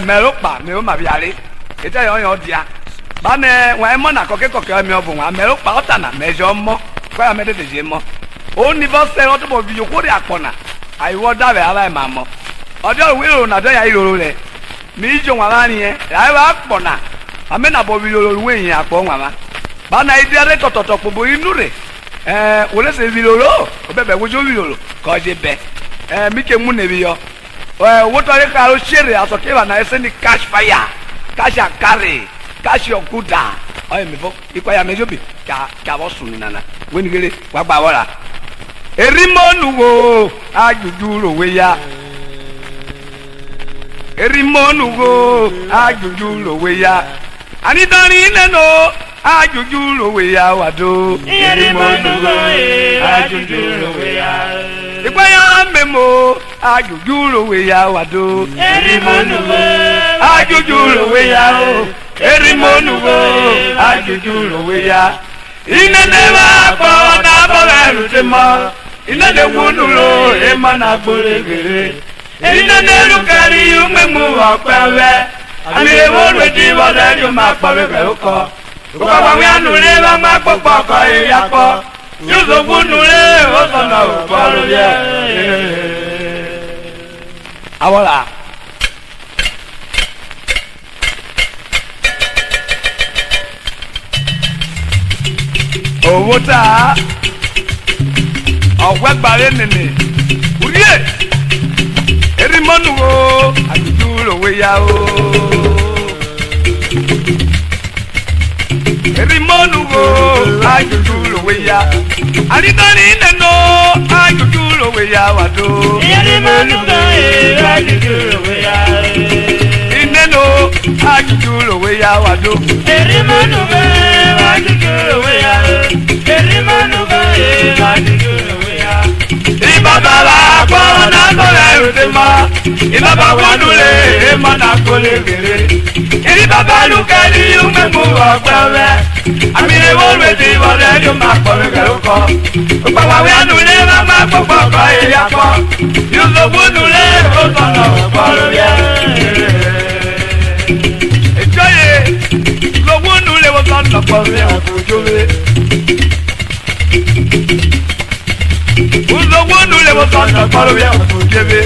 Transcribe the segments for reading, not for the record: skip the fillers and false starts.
meropa me ma biale eta yo dia bane wa mo na koke me obo wa meropa otana mejo mo kwa me de je mo oni bo se o to bo bi yoko de akona aiwo da be ala ma mo ojo wi ro na do ya iroro le mi jo wa la ni e ai wa akona ame na bo bi roro we yin apo wa ma bana ide re tototo pobo inu re wole se bi roro o be wojo wi roro ko je be mi ke mu ne bi yo what are you calling share as okay na ese ni cash fire cash and carry cash your good oye me fo ikwaya mejobi ka bo sun nana weni gele wa gba wora erimonu wo ajuju rowe ya erimonu wo ajuju rowe ya ani dani neno ajuju rowe ya wado erimonu wo ajuju rowe ya ikwaya memo ajuju rowe ya wado erimonu wo ajuju rowe ya o erimonu wo ajuju rowe ya inene wa po na bo beru te mo inene wunulo e ma na gboregere inene lukari umemu wa pewe ani e wo re di wo le yo ma pa we ko ko wa we anu le ba ma popo ko e ya po yuzo wunule o so na o po lo ye awala owó tá ọ̀wẹ́ gbàrẹ́ nìní wúyẹ́ erimọ́nù o àdúdú lòwe ya o erimọ́nù o àdúdú lòwe ya àdìdọ́ni nínú àdúdú lòwe ya wà tó erimọ́nù o àdúdú lòwe ya nínú àdúdú lòwe ya wà tó erimọ́nù o àdúdú lòwe ya. Ibaba la kwa na kole udema Ibaba wanule ema na kole gere Ibaba lukali umemu wa kwawe Amire wolwe di wale yu makole garuko Upawa wanule mama popo kwa yako Yuzo wanule otono kwalwe Ejoye Lo wanule otono kwalwe akujule Uzo wonu le wo kan paro bia fu gebe.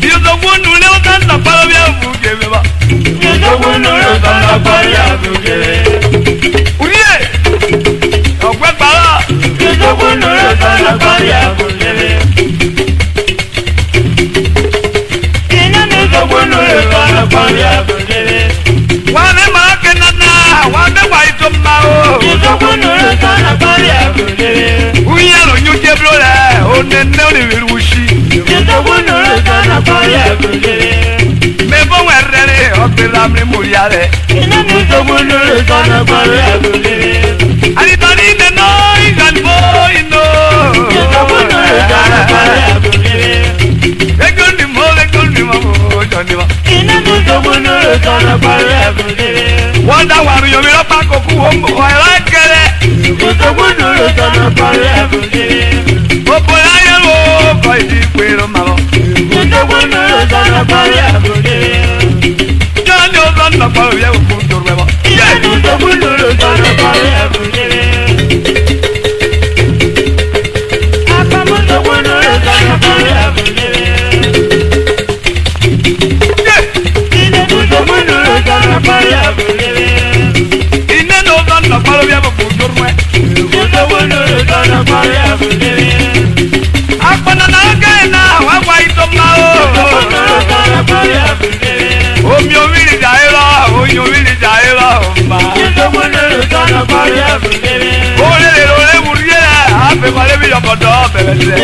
Uzo wonu le wo kan paro bia fu gebe ba. Uzo wonu le wo kan paro bia fu gebe. Uye. Ogbe para. Uzo wonu le wo kan paro bia fu gebe. Ina no uzo wonu le wo kan paro bia fu gebe. Wa me ma ke nana, wa me wa ito ma o. Uzo wonu le wo kan paro bia fu gebe. Uye lo nyu jeblo le. Onene o le wirushi Yeso wonu le kana pare agudere me bo werere o pe la mi muriare Ina ni so wonu le kana pare agudere Ani tani ne no igan boy no Yeso wonu le kana pare agudere Egundi mo joni ma Ina ni so wonu le kana pare agudere Wanda waru yo mi ro pa ko ku o mo ra kere Yeso wonu le kana pare agudere Popo ya yo ko idi kwero ma lo Yeso wonu le kana pare agudere Jani o zan na pa ya ku dorwe ba Ina ni so wonu le kana pare agudere Apa mo so wonu le kana pare agudere Ina ni so wonu le kana pare agudere Ine no zan na pa ya ku dorwe Yeso wonu le kana pare agudere Akwana na ga na wa wa ito ma o Omi omiri jaira, omi omiri jaira ma. Ole murie, ape male bi yokodo bebede.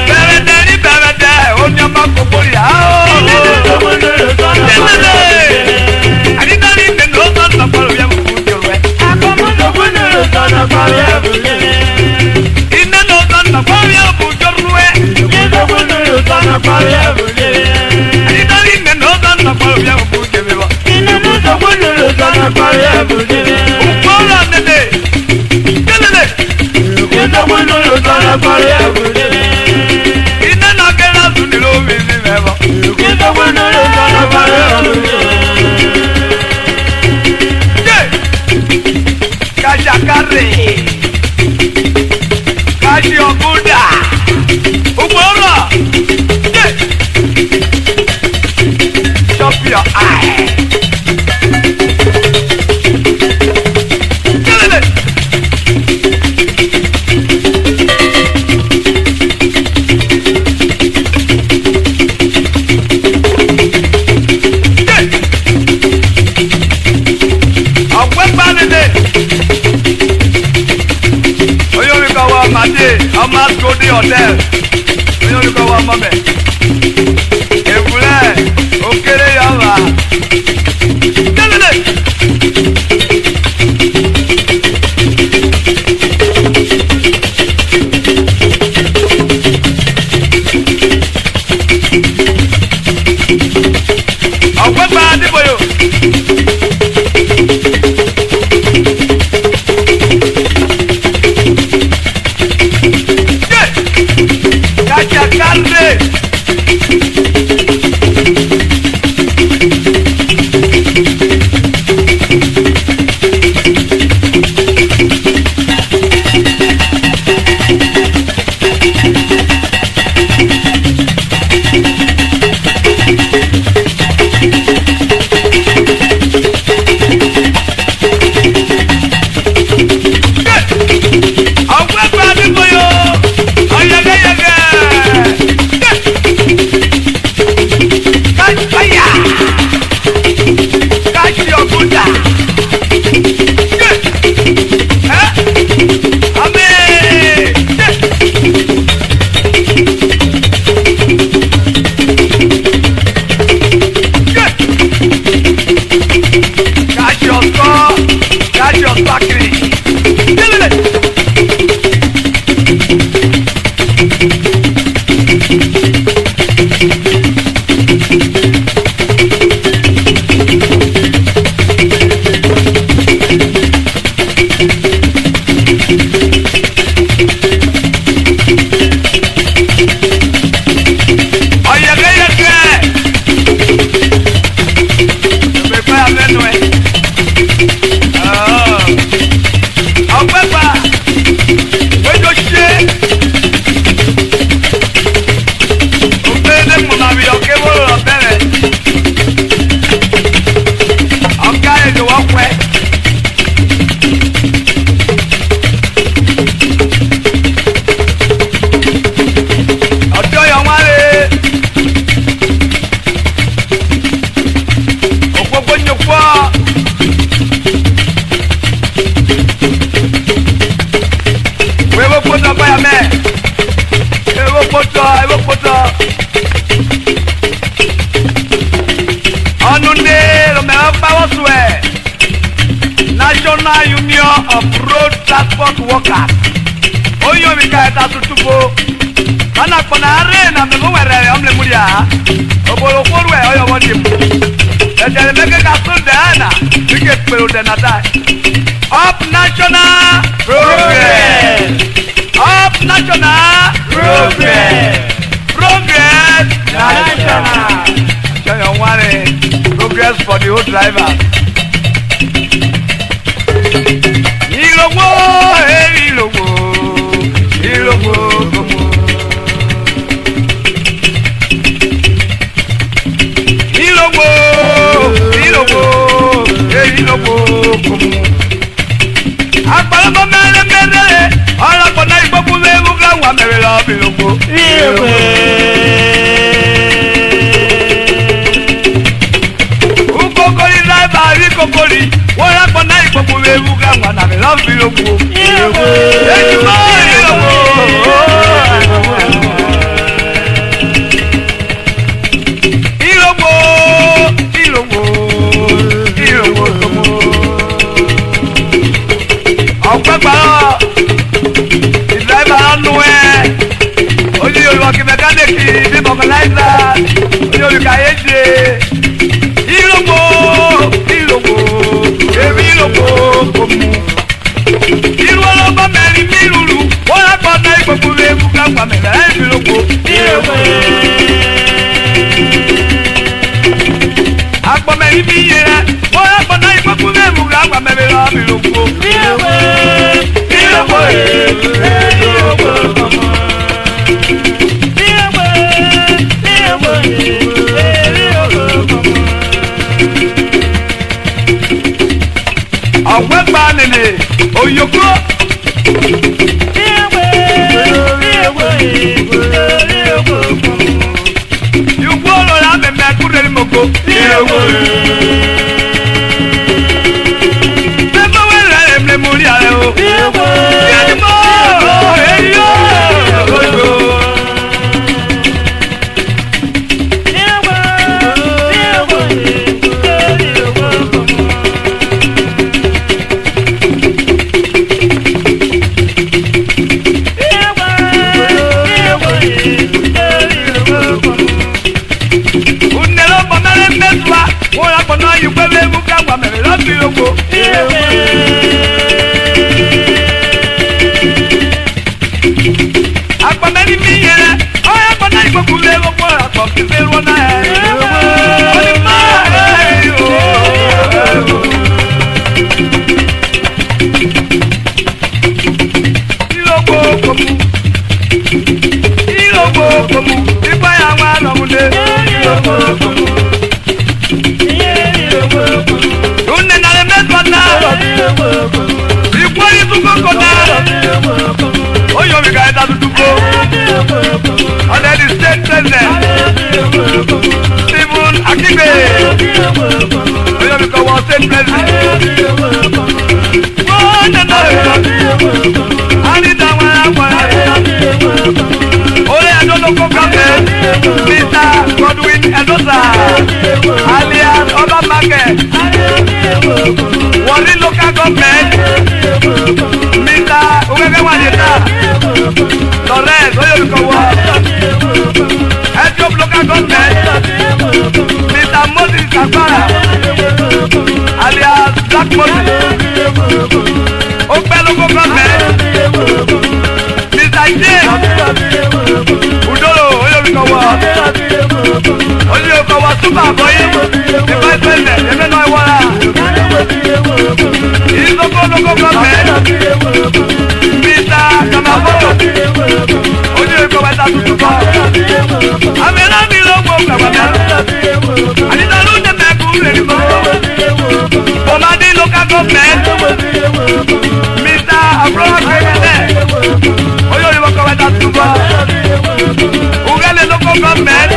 Bebede ni bebede, onya ma kokori ha o. Ani tani ne no san na paro ya mu jorwe. Inne no san na paro ya mu jorwe. Ani tani ne no san na paro ya mu jebe ba. Ukola nene. Nene. Yeso wonu le kana pare agudere Family Hotel. Oyo ni ko wa mo be. Ebule, okere ya wa. Delele. Ọ̀pẹ́ pa Adébóyò. Kàkàkàlè. National Union of Road Transport Workers. Oyo wika eta tutubo. Mana kona arena memo were omle muria. Obolo korwe oyo wodi. Ejele meke ka sundana. Wike pero denata. Up national progress. Up national progress. Progress national. Show one progress for the whole drivers. Ìlògbò ìlògbò ìlògbò gbogbo. Ìlògbò ìlògbò ìlògbò gbogbo. Àgbàlagbà mẹ́rẹ̀mẹ́rẹ̀ ọlọ́pàá ìgbókù léwu káwọn mẹ́rẹ̀ lọ bí ìlògbò. Ìlògbò. Ukoko ni láìpẹ́ àríkòkò ni. Wọ́n yà pọ̀ náà ìgbòkú ewu káwọn àmì lọ́n fi lóko. Ejúmọ́ ìlòkò. Ìlòkò ìlòkò ìlòkò tókò. Ọ̀pẹ́ pàrọ̀ ìdíláìbà nù ẹ́. Oní olùwàkí mẹkáníìkì ní mọ̀kànláìsà. Oní olùkàyé ṣe. Ìlòkò ìlòkò. Èmi ìlòkò kò mú. Irú ọlọ́gbà mẹ́rin bí lulu. Wọ́n yà pọ̀ náà ìgbòkú ewu káwọn àmì lọ́n fi lóko. Agbọ̀mẹ̀rin bí yẹrẹ. Wọ́n yà pọ̀ náà ìgbòkú ewu káwọn àmì lọ́n fi lóko. Ìlòkò ìlòkò kò mú. Ọ̀pẹ́ gba nìní òyòkúrò. Yòókù olórí àmẹ̀mẹ̀ kúrẹ́ ní mọ̀kó. Bẹ́ẹ̀ wẹ́rẹ́ rẹ̀ mú rí ààrẹ o. Yẹ́nì mọ́ èyí yóò. mẹ́tùwá wọ́n yà pọ̀ náà yìí pẹ́lẹ́ mú káwọn àmẹ̀rẹ̀ lọ́sí yòókù. Àpọ̀mẹ́ni mi yẹrẹ ọ̀ yà pọ̀ náà yìí gbogbo lé lọ́pọ̀ àpọ̀ kí lé wọn náà ẹ̀. Already state president Stephen Akibe oyo mi ko wọ state president wọ́n nana anita wọn àwọn oye adoloko government Mr. Godwin Edosa alias Oba Market Warri local government Mr. Ugege Wanyeta Lawrence oyo mi ko wọ Etiop local government Mr. Moses Agbara alias Black Moses Ogbe local government Mr. James Udolo Oyomikowo Oyomikowo Super Boy the vice president Emeno Iwara Izoko local government Mr. Kamafoto Oyomikowo Etatutuko Amela mi logo Kawada Anita Lunde Meku Renimo Bomadi local government Mr. Abraham Kemede Oyomikowo Etatutuko Ugele local government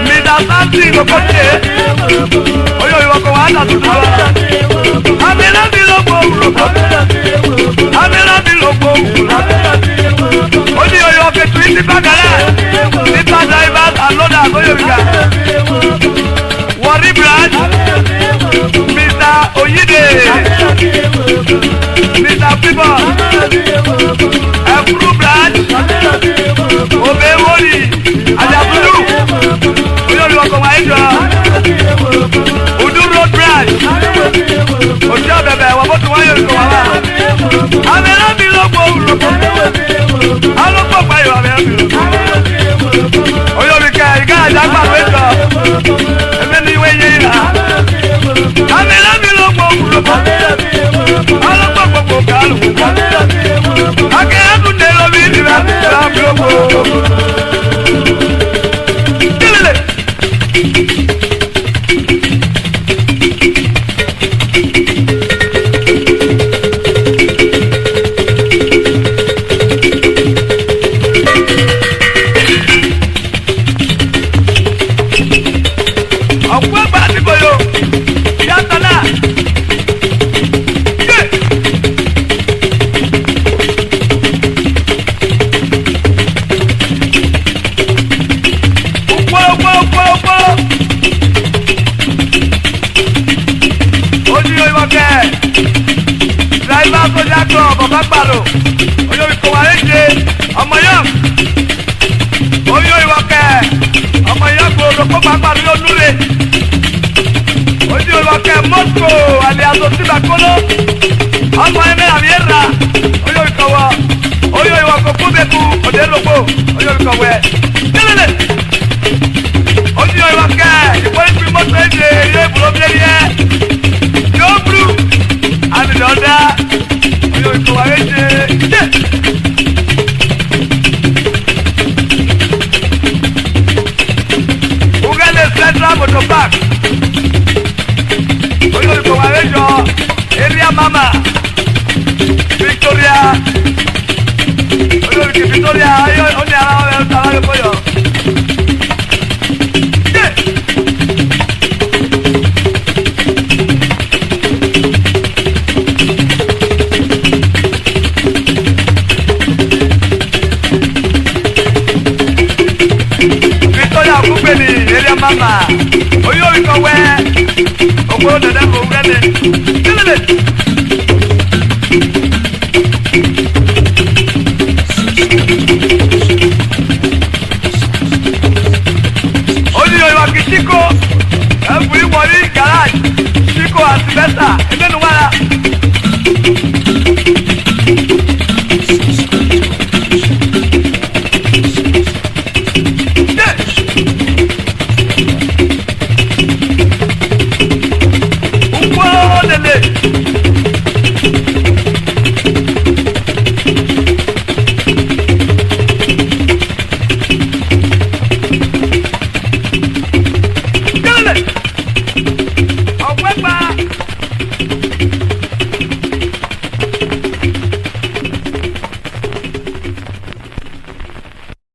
Mr. Samson Okoche Oyomikowo Etatutuko Amela mi logo Amela mi logo Odi oyo ke twiti bagala Mr. Drivers and loaders Oyomika Warri branch Mr. Oyide Mr. People Efru branch Obewoli Ajabulu Oyomika Waijo Udu road branch Ojo bebe wabotu Oyomika Wawa Amela mi logo Aloko payo Amela mi logo Oyomika Iga Ajagba Wejo Emeni Weye Ira Amela mi logo Aloko Gbogbo Kalu Ake Akunde Lobi Nira Amela mi logo Kilele Bagbaro Oyomiko Wareje ọmọ yam Oyo Iwoke ọmọ yam gboro ko Bagbaro Olure Oyo Iwoke Moscow alias Osibakolo ọmọ eme Amiera Oyomiko wo Oyo Iwoke Kubeku Odelogbo Oyomiko we Kelele Oyo Iwoke ipo ipi moto eje ye buro bie yo bru and the other Oyomiko Wareje Ugele Central Motor Park Oyomiko Wareje Area Mama Victoria Oyomiko Victoria Oni ara tara boyo Area Mama Oyomiko we Ogbo dada ko Ugele Kelele Oyomiko Chico, everybody garage, Chico and Sylvester, and then what?